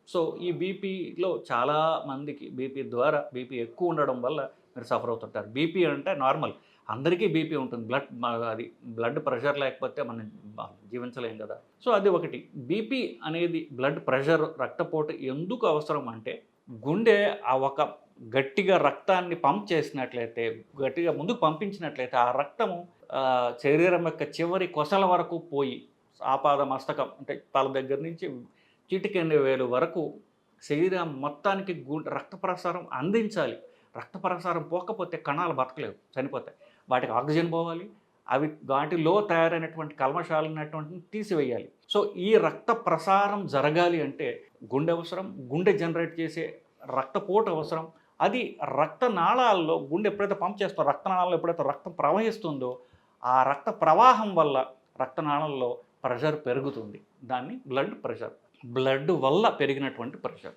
So ఈ బీపీలో చాలా మందికి బీపీ ఎక్కువ ఉండడం వల్ల మీరు సఫర్ అవుతుంటారు. బీపీ అంటే నార్మల్, అందరికీ బీపీ ఉంటుంది. అది బ్లడ్ ప్రెషర్ లేకపోతే మనం జీవించలేం కదా! సో అది ఒకటి. బీపీ అనేది బ్లడ్ ప్రెషర్, రక్తపోటు ఎందుకు అవసరం అంటే గుండె ఆ ఒక గట్టిగా రక్తాన్ని పంప్ చేసినట్లయితే, గట్టిగా ముందుకు పంపించినట్లయితే ఆ రక్తము శరీరం యొక్క చివరి కొసల వరకు పోయి ఆపాద మస్తకం అంటే తల దగ్గర నుంచి చిటికెన వేలు వరకు శరీరం మొత్తానికి రక్త ప్రసారం అందించాలి. రక్త ప్రసారం పోకపోతే కణాలు బతకలేవు, చనిపోతాయి. వాటికి ఆక్సిజన్ పోవాలి. వాటిలో తయారైనటువంటి కల్మషాలైనటువంటిని తీసివేయాలి. సో ఈ రక్త ప్రసారం జరగాలి అంటే గుండె అవసరం. గుండె జనరేట్ చేసే రక్తపోటు అవసరం. అది రక్తనాళాల్లో గుండె ఎప్పుడైతే పంప్ చేస్తుందో, రక్తనాళాల్లో ఎప్పుడైతే రక్తం ప్రవహిస్తుందో ఆ రక్త ప్రవాహం వల్ల రక్తనాళాల్లో ప్రెషర్ పెరుగుతుంది. దాన్ని బ్లడ్ ప్రెషర్. బ్లడ్ వల్ల పెరిగినటువంటి ప్రెషర్.